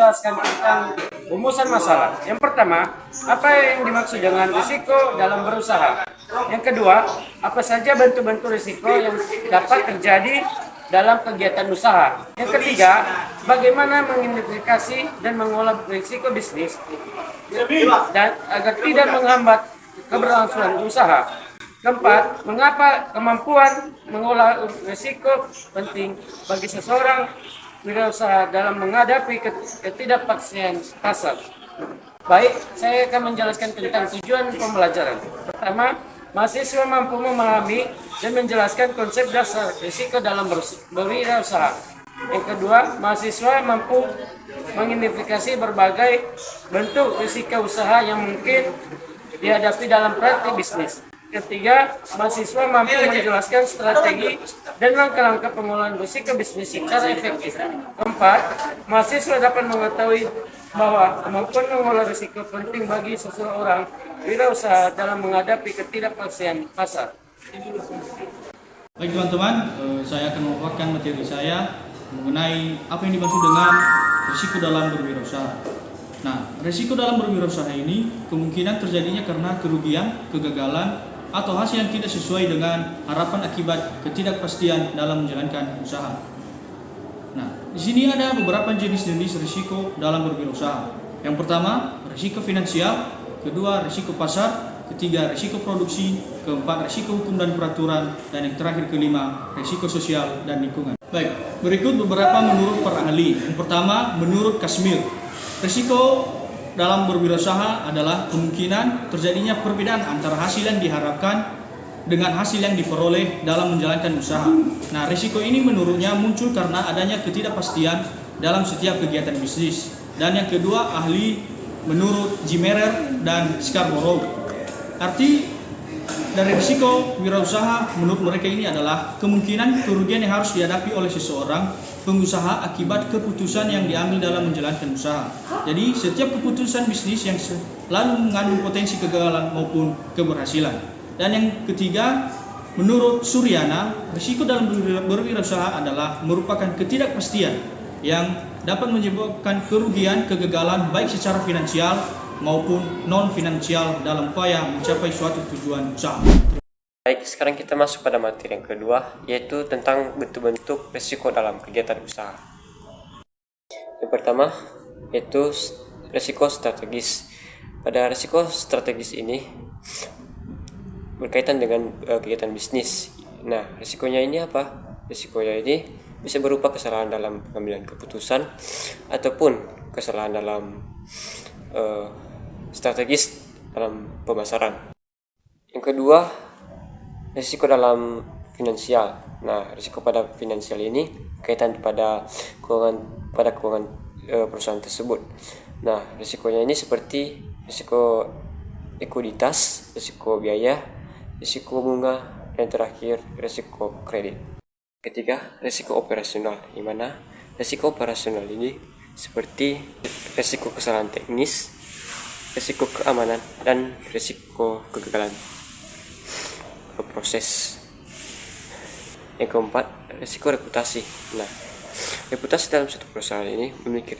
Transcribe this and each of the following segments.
menjelaskan tentang rumusan masalah. Yang pertama, apa yang dimaksud dengan risiko dalam berusaha? Yang kedua, apa saja bentuk-bentuk risiko yang dapat terjadi dalam kegiatan usaha? Yang ketiga, bagaimana mengidentifikasi dan mengolah risiko bisnis dan agar tidak menghambat keberlangsungan usaha. Keempat, mengapa kemampuan mengolah risiko penting bagi seseorang wirausaha dalam menghadapi ketidakpastian pasar. Baik, saya akan menjelaskan tentang tujuan pembelajaran. Pertama, mahasiswa mampu memahami dan menjelaskan konsep dasar risiko dalam berwirausaha. Yang kedua, mahasiswa mampu mengidentifikasi berbagai bentuk risiko usaha yang mungkin dihadapi dalam praktik bisnis. Ketiga, mahasiswa mampu menjelaskan strategi dan langkah-langkah pengolahan risiko bisnis secara efektif. Keempat, mahasiswa dapat mengetahui bahwa kemampuan mengolah risiko penting bagi seseorang wirausaha dalam menghadapi ketidakpastian pasar. Baik teman-teman, saya akan memaparkan materi saya mengenai apa yang dimaksud dengan risiko dalam berwirausaha. Nah, risiko dalam berwirausaha ini kemungkinan terjadinya karena kerugian, kegagalan, atau hasil yang tidak sesuai dengan harapan akibat ketidakpastian dalam menjalankan usaha. Nah, di sini ada beberapa jenis-jenis risiko dalam berwirausaha. Yang pertama, risiko finansial, kedua, risiko pasar, ketiga, risiko produksi, keempat, risiko hukum dan peraturan, dan yang terakhir kelima, risiko sosial dan lingkungan. Baik, berikut beberapa menurut para ahli. Yang pertama, menurut Kasmir, risiko dalam berwirausaha adalah kemungkinan terjadinya perbedaan antara hasil yang diharapkan dengan hasil yang diperoleh dalam menjalankan usaha. Nah, risiko ini menurutnya muncul karena adanya ketidakpastian dalam setiap kegiatan bisnis. Dan yang kedua, ahli menurut Jimerer dan Scarborough. Arti dari risiko wirausaha menurut mereka ini adalah kemungkinan kerugian yang harus dihadapi oleh seseorang pengusaha akibat keputusan yang diambil dalam menjalankan usaha. Jadi setiap keputusan bisnis yang selalu mengandung potensi kegagalan maupun keberhasilan. Dan yang ketiga, menurut Suryana, risiko dalam berwirausaha adalah merupakan ketidakpastian yang dapat menyebabkan kerugian, kegagalan baik secara finansial maupun non-finansial dalam upaya mencapai suatu tujuan usaha. Baik, sekarang kita masuk pada materi yang kedua, yaitu tentang bentuk-bentuk risiko dalam kegiatan usaha. Yang pertama, yaitu risiko strategis. Pada risiko strategis ini berkaitan dengan kegiatan bisnis. Nah, risikonya ini apa? Risikonya ini bisa berupa kesalahan dalam pengambilan keputusan ataupun kesalahan dalam strategis dalam pemasaran. Yang kedua, risiko dalam finansial. Nah, risiko pada finansial ini kaitan pada keuangan perusahaan tersebut. Nah, risikonya ini seperti risiko ekuiditas, risiko biaya, risiko bunga, dan terakhir risiko kredit. Ketiga, risiko operasional, di mana risiko operasional ini seperti risiko kesalahan teknis, risiko keamanan, dan risiko kegagalan proses. Yang keempat, risiko reputasi. Nah, reputasi dalam suatu perusahaan ini memiliki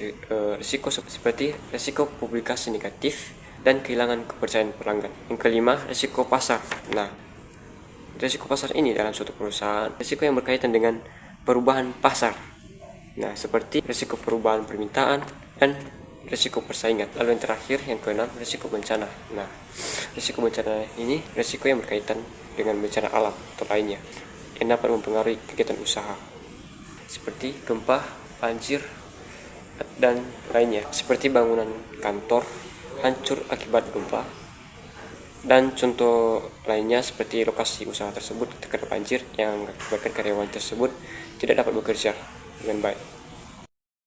risiko seperti risiko publikasi negatif dan kehilangan kepercayaan pelanggan. Yang kelima, risiko pasar. Nah, risiko pasar ini dalam suatu perusahaan risiko yang berkaitan dengan perubahan pasar. Nah, seperti risiko perubahan permintaan dan risiko persaingan. Lalu yang terakhir, yang keenam, risiko bencana. Nah, risiko bencana ini risiko yang berkaitan dengan bencana alam atau lainnya yang dapat mempengaruhi kegiatan usaha seperti gempa, banjir, dan lainnya, seperti bangunan kantor hancur akibat gempa, dan contoh lainnya seperti lokasi usaha tersebut terkena banjir yang mengakibatkan karyawan tersebut tidak dapat bekerja dengan baik.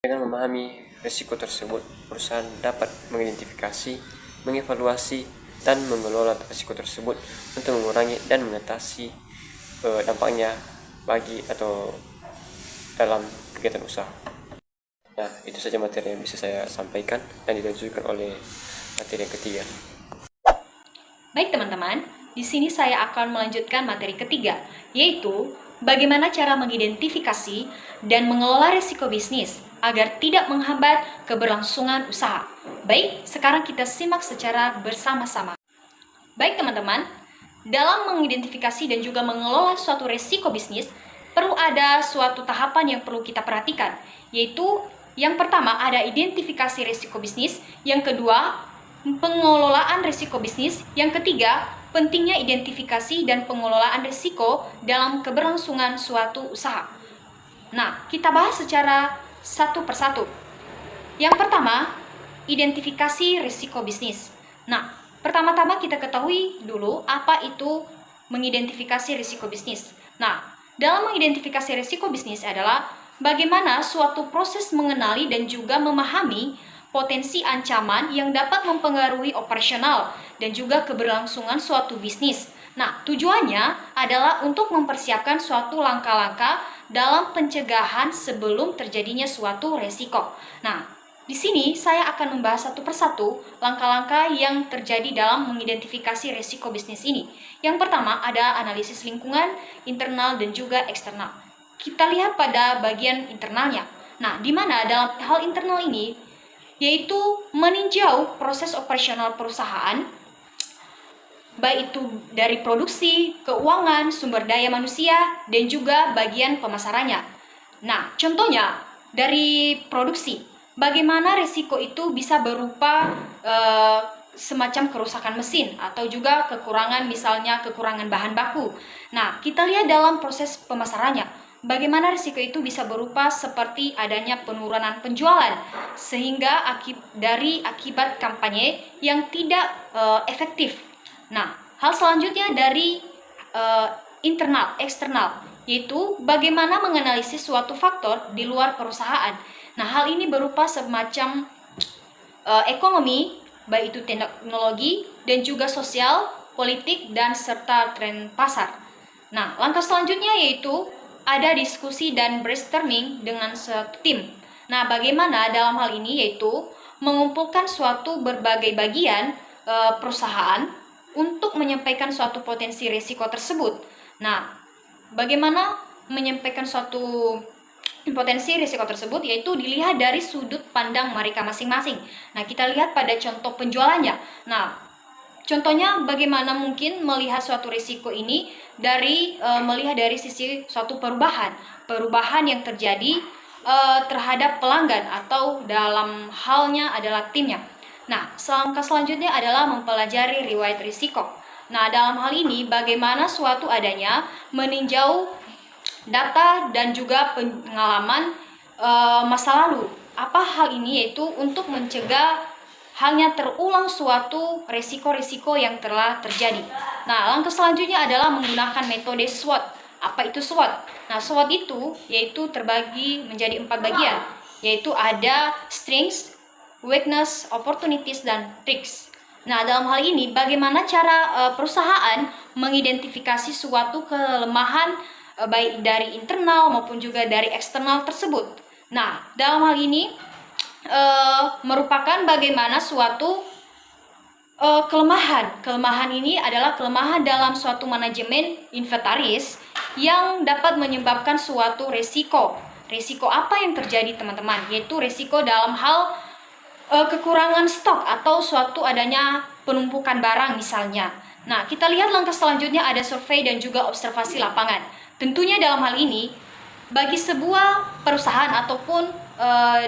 Dengan memahami risiko tersebut, perusahaan dapat mengidentifikasi, mengevaluasi, dan mengelola risiko tersebut untuk mengurangi dan mengatasi dampaknya bagi atau dalam kegiatan usaha. Nah, itu saja materi yang bisa saya sampaikan dan dilanjutkan oleh materi yang ketiga. Baik teman-teman, di sini saya akan melanjutkan materi ketiga, yaitu bagaimana cara mengidentifikasi dan mengelola risiko bisnis agar tidak menghambat keberlangsungan usaha. Baik, sekarang kita simak secara bersama-sama. Baik teman-teman, dalam mengidentifikasi dan juga mengelola suatu resiko bisnis, perlu ada suatu tahapan yang perlu kita perhatikan, yaitu yang pertama ada identifikasi resiko bisnis, yang kedua pengelolaan resiko bisnis, yang ketiga pentingnya identifikasi dan pengelolaan resiko dalam keberlangsungan suatu usaha. Nah, kita bahas secara satu persatu. Yang pertama, identifikasi risiko bisnis. Nah, pertama-tama kita ketahui dulu apa itu mengidentifikasi risiko bisnis. Nah, dalam mengidentifikasi risiko bisnis adalah bagaimana suatu proses mengenali dan juga memahami potensi ancaman yang dapat mempengaruhi operasional dan juga keberlangsungan suatu bisnis. Nah, tujuannya adalah untuk mempersiapkan suatu langkah-langkah dalam pencegahan sebelum terjadinya suatu resiko. Nah, di sini saya akan membahas satu persatu langkah-langkah yang terjadi dalam mengidentifikasi resiko bisnis ini. Yang pertama ada analisis lingkungan, internal dan juga eksternal. Kita lihat pada bagian internalnya. Nah, di mana dalam hal internal ini yaitu meninjau proses operasional perusahaan, baik itu dari produksi, keuangan, sumber daya manusia, dan juga bagian pemasarannya. Nah, contohnya dari produksi, bagaimana risiko itu bisa berupa semacam kerusakan mesin atau juga kekurangan, misalnya kekurangan bahan baku. Nah, kita lihat dalam proses pemasarannya, bagaimana risiko itu bisa berupa seperti adanya penurunan penjualan sehingga dari akibat kampanye yang tidak efektif. Nah, hal selanjutnya dari internal, eksternal, yaitu bagaimana menganalisis suatu faktor di luar perusahaan. Nah, hal ini berupa semacam ekonomi, baik itu teknologi dan juga sosial, politik, dan serta tren pasar. Nah, langkah selanjutnya yaitu ada diskusi dan brainstorming dengan suatu tim. Nah, bagaimana dalam hal ini yaitu mengumpulkan suatu berbagai bagian perusahaan untuk menyampaikan suatu potensi risiko tersebut. Nah, bagaimana menyampaikan suatu potensi risiko tersebut yaitu dilihat dari sudut pandang mereka masing-masing. Nah, kita lihat pada contoh penjualannya. Nah, contohnya bagaimana mungkin melihat suatu risiko ini dari melihat dari sisi suatu perubahan yang terjadi terhadap pelanggan atau dalam halnya adalah timnya. Nah, langkah selanjutnya adalah mempelajari riwayat risiko. Nah, dalam hal ini bagaimana suatu adanya meninjau data dan juga pengalaman masa lalu. Apa hal ini yaitu untuk mencegah halnya terulang suatu risiko-risiko yang telah terjadi. Nah, langkah selanjutnya adalah menggunakan metode SWOT. Apa itu SWOT? Nah, SWOT itu yaitu terbagi menjadi 4 bagian, yaitu ada strengths, weakness, opportunities, dan risks. Nah, dalam hal ini bagaimana cara perusahaan mengidentifikasi suatu kelemahan baik dari internal maupun juga dari eksternal tersebut. Nah, dalam hal ini merupakan bagaimana suatu kelemahan. Kelemahan ini adalah kelemahan dalam suatu manajemen inventaris yang dapat menyebabkan suatu resiko. Risiko apa yang terjadi, teman-teman? Yaitu risiko dalam hal kekurangan stok atau suatu adanya penumpukan barang misalnya. Nah, kita lihat langkah selanjutnya ada survei dan juga observasi lapangan. Tentunya dalam hal ini, bagi sebuah perusahaan ataupun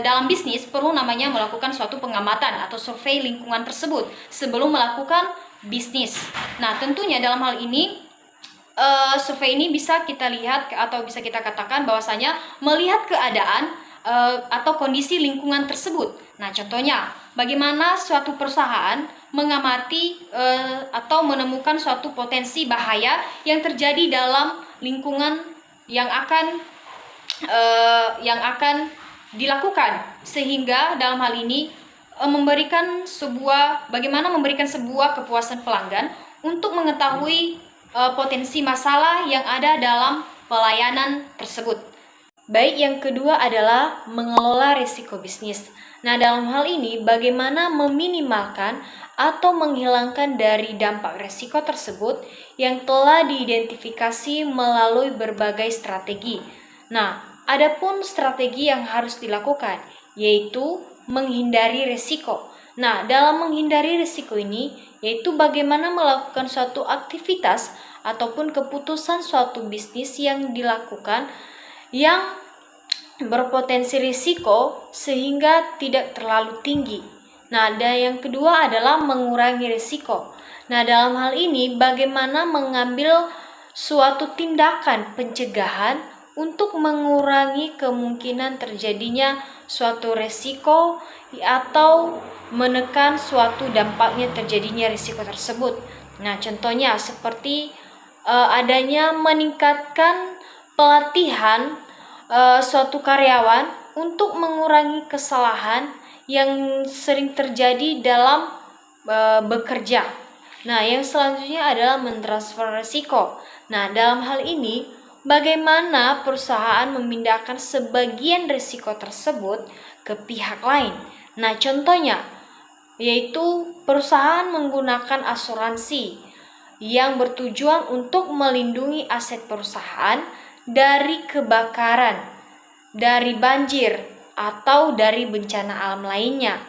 dalam bisnis perlu namanya melakukan suatu pengamatan atau survei lingkungan tersebut sebelum melakukan bisnis. Nah, tentunya dalam hal ini survei ini bisa kita lihat atau bisa kita katakan bahwasanya melihat keadaan atau kondisi lingkungan tersebut. Nah, contohnya bagaimana suatu perusahaan mengamati atau menemukan suatu potensi bahaya yang terjadi dalam lingkungan yang akan dilakukan, sehingga dalam hal ini bagaimana memberikan sebuah kepuasan pelanggan untuk mengetahui potensi masalah yang ada dalam pelayanan tersebut. Baik, yang kedua adalah mengelola risiko bisnis. Nah, dalam hal ini bagaimana meminimalkan atau menghilangkan dari dampak risiko tersebut yang telah diidentifikasi melalui berbagai strategi. Nah, adapun strategi yang harus dilakukan, yaitu menghindari risiko. Nah, dalam menghindari risiko ini, yaitu bagaimana melakukan suatu aktivitas ataupun keputusan suatu bisnis yang dilakukan yang berpotensi risiko sehingga tidak terlalu tinggi. Nah, dan yang kedua adalah mengurangi risiko. Nah, dalam hal ini bagaimana mengambil suatu tindakan pencegahan untuk mengurangi kemungkinan terjadinya suatu risiko atau menekan suatu dampaknya terjadinya risiko tersebut. Nah, contohnya seperti adanya meningkatkan pelatihan suatu karyawan untuk mengurangi kesalahan yang sering terjadi dalam bekerja. Nah, yang selanjutnya adalah mentransfer risiko. Nah, dalam hal ini bagaimana perusahaan memindahkan sebagian risiko tersebut ke pihak lain. Nah, contohnya yaitu perusahaan menggunakan asuransi yang bertujuan untuk melindungi aset perusahaan dari kebakaran, dari banjir, atau dari bencana alam lainnya.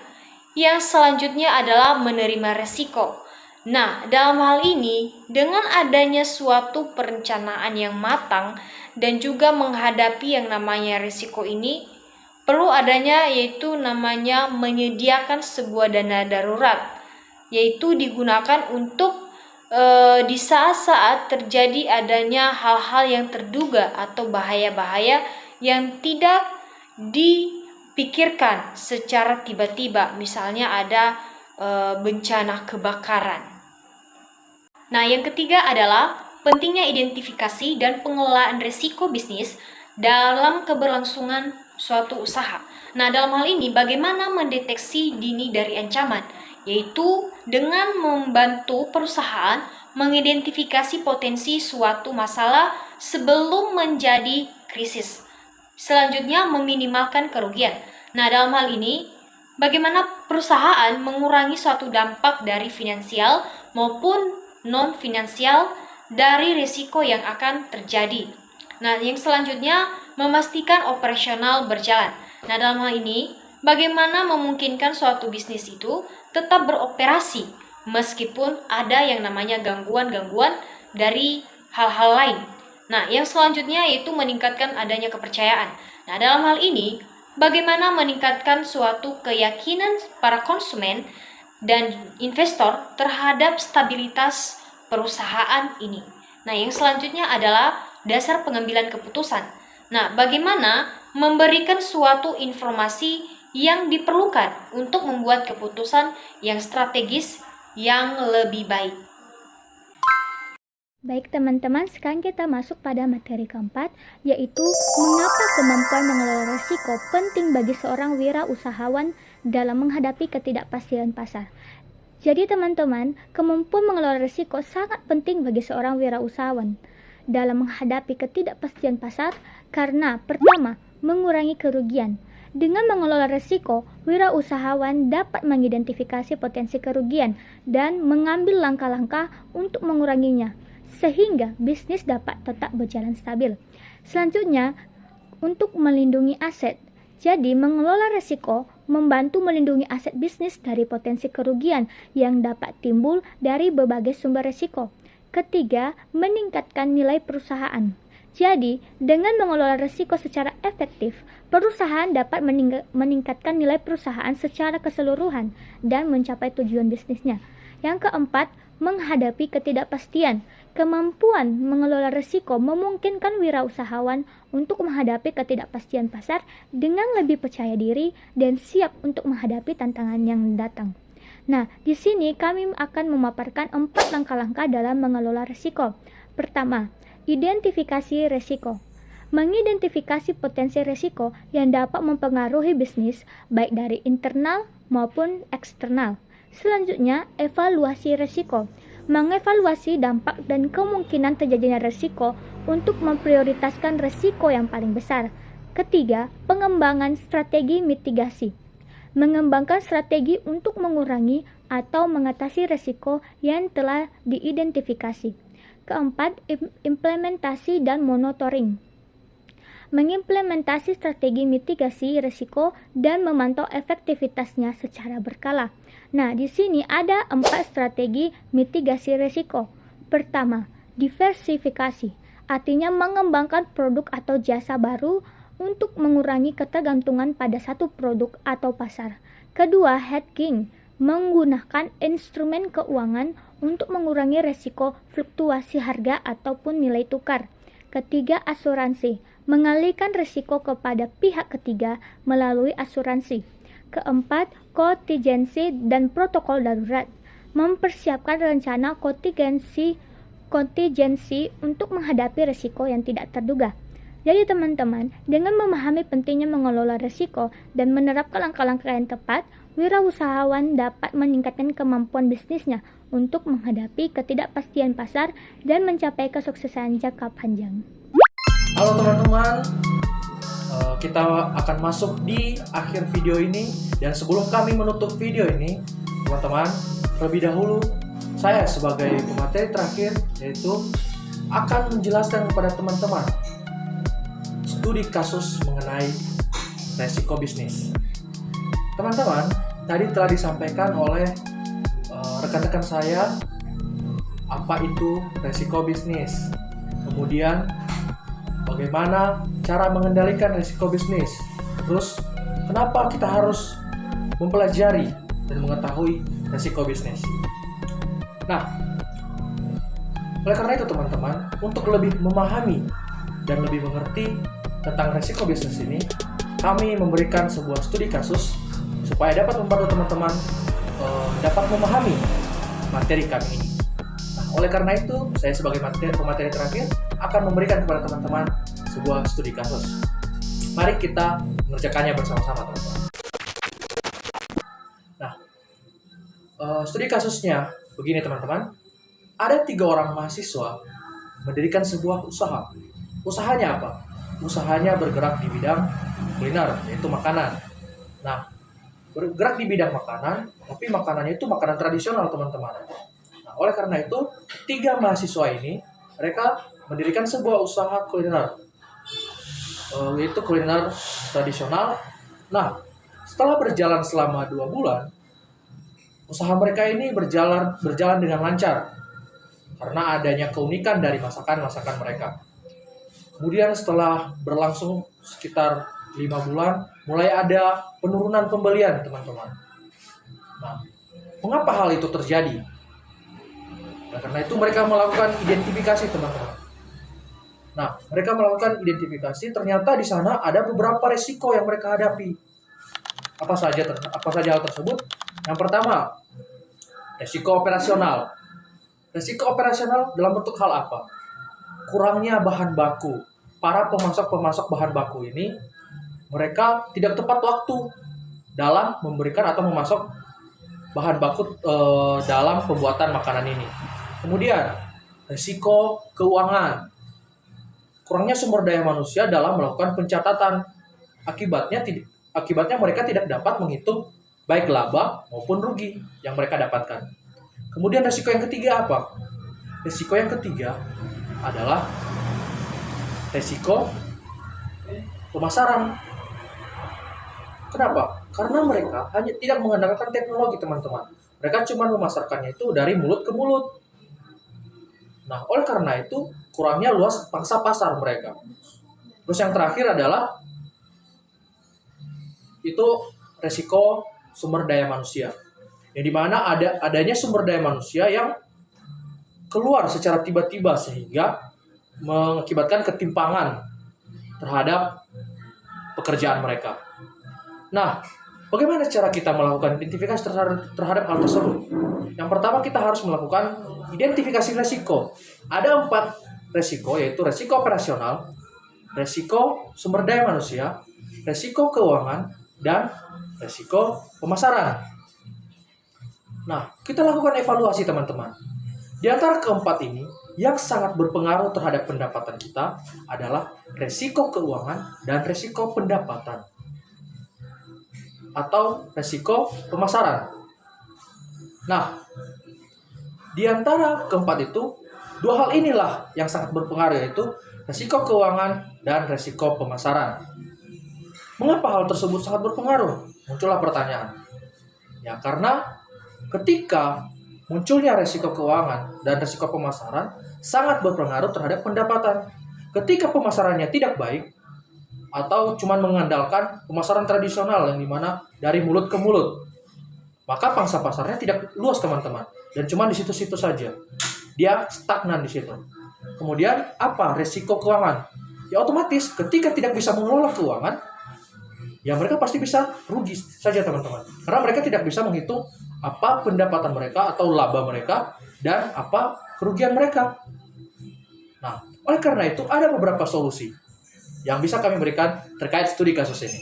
Yang selanjutnya adalah menerima risiko. Nah, dalam hal ini, dengan adanya suatu perencanaan yang matang dan juga menghadapi yang namanya risiko ini, perlu adanya yaitu namanya menyediakan sebuah dana darurat, yaitu digunakan untuk di saat-saat terjadi adanya hal-hal yang terduga atau bahaya-bahaya yang tidak dipikirkan secara tiba-tiba, misalnya ada bencana kebakaran. Nah, yang ketiga adalah pentingnya identifikasi dan pengelolaan risiko bisnis dalam keberlangsungan suatu usaha. Nah, dalam hal ini bagaimana mendeteksi dini dari ancaman, yaitu dengan membantu perusahaan mengidentifikasi potensi suatu masalah sebelum menjadi krisis. Selanjutnya, meminimalkan kerugian. Nah, dalam hal ini bagaimana perusahaan mengurangi suatu dampak dari finansial maupun non-finansial dari risiko yang akan terjadi. Nah, yang selanjutnya memastikan operasional berjalan. Nah, dalam hal ini bagaimana memungkinkan suatu bisnis itu tetap beroperasi meskipun ada yang namanya gangguan-gangguan dari hal-hal lain. Nah, yang selanjutnya yaitu meningkatkan adanya kepercayaan. Nah, dalam hal ini bagaimana meningkatkan suatu keyakinan para konsumen dan investor terhadap stabilitas perusahaan ini. Nah, yang selanjutnya adalah dasar pengambilan keputusan. Nah, bagaimana memberikan suatu informasi yang diperlukan untuk membuat keputusan yang strategis yang lebih baik. Baik teman-teman, sekarang kita masuk pada materi keempat, yaitu mengapa kemampuan mengelola risiko penting bagi seorang wirausahawan dalam menghadapi ketidakpastian pasar. Jadi teman-teman, kemampuan mengelola risiko sangat penting bagi seorang wirausahawan dalam menghadapi ketidakpastian pasar karena pertama, mengurangi kerugian. Dengan mengelola risiko, wirausahawan dapat mengidentifikasi potensi kerugian dan mengambil langkah-langkah untuk menguranginya, sehingga bisnis dapat tetap berjalan stabil. Selanjutnya, untuk melindungi aset. Jadi, mengelola risiko membantu melindungi aset bisnis dari potensi kerugian yang dapat timbul dari berbagai sumber risiko. Ketiga, meningkatkan nilai perusahaan. Jadi, dengan mengelola risiko secara efektif, perusahaan dapat meningkatkan nilai perusahaan secara keseluruhan dan mencapai tujuan bisnisnya. Yang keempat, menghadapi ketidakpastian. Kemampuan mengelola risiko memungkinkan wirausahawan untuk menghadapi ketidakpastian pasar dengan lebih percaya diri dan siap untuk menghadapi tantangan yang datang. Nah, di sini kami akan memaparkan 4 langkah-langkah dalam mengelola risiko. Pertama, identifikasi risiko. Mengidentifikasi potensi risiko yang dapat mempengaruhi bisnis baik dari internal maupun eksternal. Selanjutnya, evaluasi risiko. Mengevaluasi dampak dan kemungkinan terjadinya risiko untuk memprioritaskan risiko yang paling besar. Ketiga, pengembangan strategi mitigasi. Mengembangkan strategi untuk mengurangi atau mengatasi risiko yang telah diidentifikasi. Keempat, implementasi dan monitoring. mengimplementasi strategi mitigasi risiko, dan memantau efektivitasnya secara berkala. Nah, di sini ada 4 strategi mitigasi risiko. Pertama, diversifikasi, artinya mengembangkan produk atau jasa baru untuk mengurangi ketergantungan pada satu produk atau pasar. Kedua, hedging, menggunakan instrumen keuangan untuk mengurangi risiko fluktuasi harga ataupun nilai tukar. Ketiga, asuransi, mengalihkan risiko kepada pihak ketiga melalui asuransi. Keempat, kontingensi dan protokol darurat, mempersiapkan rencana kontingensi untuk menghadapi risiko yang tidak terduga. Jadi teman-teman, dengan memahami pentingnya mengelola risiko dan menerapkan langkah-langkah yang tepat, wirausahawan dapat meningkatkan kemampuan bisnisnya untuk menghadapi ketidakpastian pasar dan mencapai kesuksesan jangka panjang. Halo teman-teman, kita akan masuk di akhir video ini. Dan sebelum kami menutup video ini, teman-teman, terlebih dahulu saya sebagai pemateri terakhir yaitu akan menjelaskan kepada teman-teman studi kasus mengenai resiko bisnis. Teman-teman, tadi telah disampaikan oleh rekan-rekan saya apa itu resiko bisnis. Kemudian bagaimana cara mengendalikan resiko bisnis. Terus kenapa kita harus mempelajari dan mengetahui resiko bisnis. Nah, oleh karena itu teman-teman, untuk lebih memahami dan lebih mengerti tentang resiko bisnis ini, kami memberikan sebuah studi kasus supaya dapat membantu teman-teman dapat memahami materi kami ini. Nah, oleh karena itu, saya sebagai pemateri terakhir akan memberikan kepada teman-teman sebuah studi kasus. Mari kita mengerjakannya bersama-sama, teman-teman. Nah, studi kasusnya begini, teman-teman. Ada 3 orang mahasiswa mendirikan sebuah usaha. Usahanya apa? Usahanya bergerak di bidang kuliner, yaitu makanan. Nah, bergerak di bidang makanan, tapi makanannya itu makanan tradisional, teman-teman. Nah, oleh karena itu, 3 mahasiswa ini, mereka mendirikan sebuah usaha kuliner, yaitu kuliner tradisional. Nah, setelah berjalan selama 2 bulan, usaha mereka ini berjalan dengan lancar, karena adanya keunikan dari masakan-masakan mereka. Kemudian setelah berlangsung sekitar 5 bulan, mulai ada penurunan pembelian, teman-teman. Nah, mengapa hal itu terjadi? Nah, karena itu mereka melakukan identifikasi, teman-teman. Nah, mereka melakukan identifikasi, ternyata di sana ada beberapa resiko yang mereka hadapi. Apa saja hal tersebut? Yang pertama, resiko operasional. Resiko operasional dalam bentuk hal apa? Kurangnya bahan baku. Para pemasok bahan baku ini, mereka tidak tepat waktu dalam memberikan atau memasok bahan baku dalam pembuatan makanan ini. Kemudian, risiko keuangan. Kurangnya sumber daya manusia dalam melakukan pencatatan. Akibatnya mereka tidak dapat menghitung baik laba maupun rugi yang mereka dapatkan. Kemudian risiko yang ketiga apa? Risiko yang ketiga adalah risiko pemasaran. Kenapa? Karena mereka hanya tidak mengandalkan teknologi, teman-teman. Mereka cuma memasarkannya itu dari mulut ke mulut. Nah, oleh karena itu, kurangnya luas pangsa pasar mereka. Terus yang terakhir adalah itu risiko sumber daya manusia. Yang dimana adanya sumber daya manusia yang keluar secara tiba-tiba sehingga mengakibatkan ketimpangan terhadap pekerjaan mereka. Nah, bagaimana cara kita melakukan identifikasi terhadap hal tersebut? Yang pertama, kita harus melakukan identifikasi resiko. Ada 4 resiko, yaitu resiko operasional, resiko sumber daya manusia, resiko keuangan, dan resiko pemasaran. Nah, kita lakukan evaluasi, teman-teman. Di antara keempat ini, yang sangat berpengaruh terhadap pendapatan kita adalah resiko keuangan dan resiko pendapatan atau resiko pemasaran. Nah, di antara keempat itu, Dua hal inilah yang sangat berpengaruh, yaitu resiko keuangan dan resiko pemasaran. Mengapa hal tersebut sangat berpengaruh? Muncullah pertanyaan. Ya karena ketika munculnya resiko keuangan dan resiko pemasaran sangat berpengaruh terhadap pendapatan. Ketika pemasarannya tidak baik atau cuma mengandalkan pemasaran tradisional yang dimana dari mulut ke mulut, maka pangsa pasarnya tidak luas teman-teman, dan cuma di situ-situ saja. Dia stagnan di situ. Kemudian apa resiko keuangan? Ya otomatis ketika tidak bisa mengelola keuangan, ya mereka pasti bisa rugi saja teman-teman. Karena mereka tidak bisa menghitung apa pendapatan mereka atau laba mereka dan apa kerugian mereka. Nah, oleh karena itu ada beberapa solusi yang bisa kami berikan terkait studi kasus ini.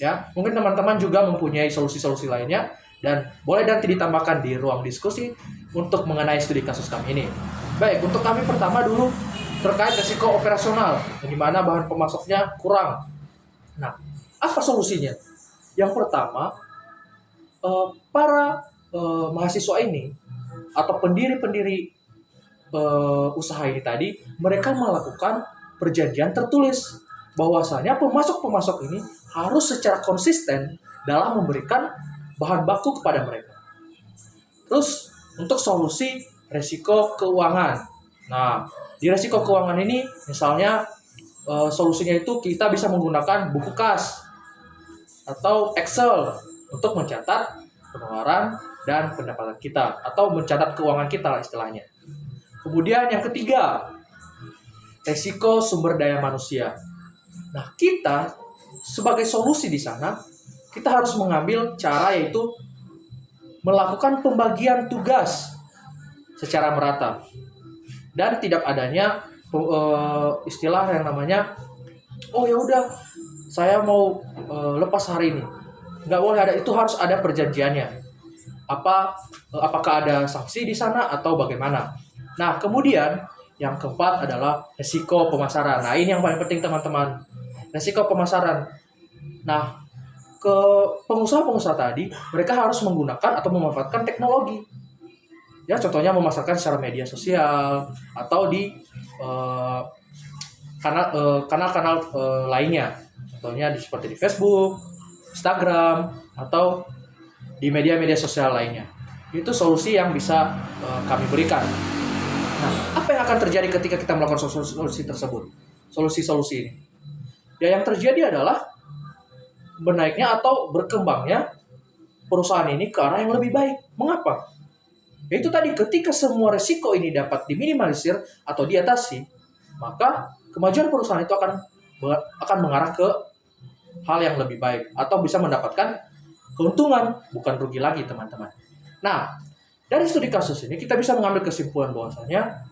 Ya, mungkin teman-teman juga mempunyai solusi-solusi lainnya dan boleh nanti ditambahkan di ruang diskusi untuk mengenai studi kasus kami ini. Baik, untuk kami pertama dulu terkait risiko operasional, di mana bahan pemasoknya kurang. Nah, apa solusinya? Yang pertama, para mahasiswa ini atau pendiri-pendiri usaha ini tadi, mereka melakukan perjanjian tertulis bahwasanya pemasok-pemasok ini harus secara konsisten dalam memberikan bahan baku kepada mereka. Terus untuk solusi resiko keuangan. Nah, di resiko keuangan ini misalnya solusinya itu kita bisa menggunakan buku kas atau Excel untuk mencatat pengeluaran dan pendapatan kita atau mencatat keuangan kita lah istilahnya. Kemudian yang ketiga, resiko sumber daya manusia. Nah, kita sebagai solusi di sana, kita harus mengambil cara yaitu melakukan pembagian tugas secara merata dan tidak adanya istilah yang namanya oh ya udah saya mau lepas hari ini. Nggak boleh ada, itu harus ada perjanjiannya. Apakah ada sanksi di sana atau bagaimana? Nah, kemudian yang keempat adalah resiko pemasaran. Nah, ini yang paling penting teman-teman. Resiko pemasaran. Nah, ke pengusaha-pengusaha tadi, mereka harus menggunakan atau memanfaatkan teknologi. Ya, contohnya memasarkan secara media sosial atau di kanal-kanal lainnya. Contohnya seperti di Facebook, Instagram, atau di media-media sosial lainnya. Itu solusi yang bisa kami berikan. Nah, apa yang akan terjadi ketika kita melakukan solusi tersebut? Solusi-solusi ini. Ya, yang terjadi adalah menaiknya atau berkembangnya perusahaan ini ke arah yang lebih baik. Mengapa? Yaitu tadi, ketika semua resiko ini dapat diminimalisir atau diatasi, maka kemajuan perusahaan itu akan mengarah ke hal yang lebih baik atau bisa mendapatkan keuntungan, bukan rugi lagi teman-teman. Nah, dari studi kasus ini kita bisa mengambil kesimpulan bahwasanya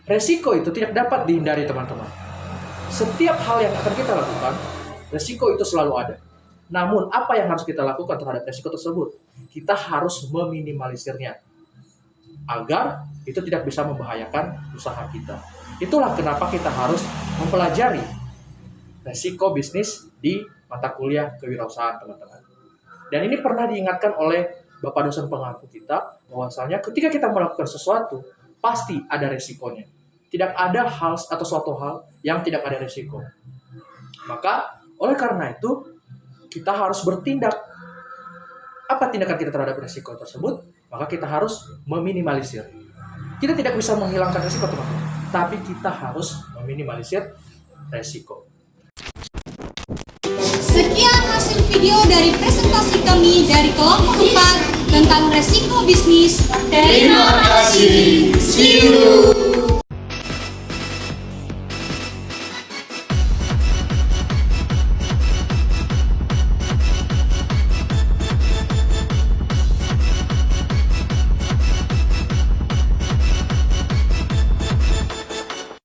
resiko itu tidak dapat dihindari teman-teman. Setiap hal yang akan kita lakukan, resiko itu selalu ada. Namun apa yang harus kita lakukan terhadap resiko tersebut? Kita harus meminimalisirnya agar itu tidak bisa membahayakan usaha kita. Itulah kenapa kita harus mempelajari resiko bisnis di mata kuliah kewirausahaan teman-teman. Dan ini pernah diingatkan oleh Bapak dosen pengampu kita, bahwasanya ketika kita melakukan sesuatu, pasti ada resikonya. Tidak ada hal atau suatu hal yang tidak ada resiko. Maka, oleh karena itu, kita harus bertindak. Apa tindakan kita terhadap resiko tersebut? Maka kita harus meminimalisir. Kita tidak bisa menghilangkan resiko, teman-teman. Tapi kita harus meminimalisir resiko. Sekian hasil video dari presentasi kami dari kelompok 4 tentang resiko bisnis. Terima kasih. See you.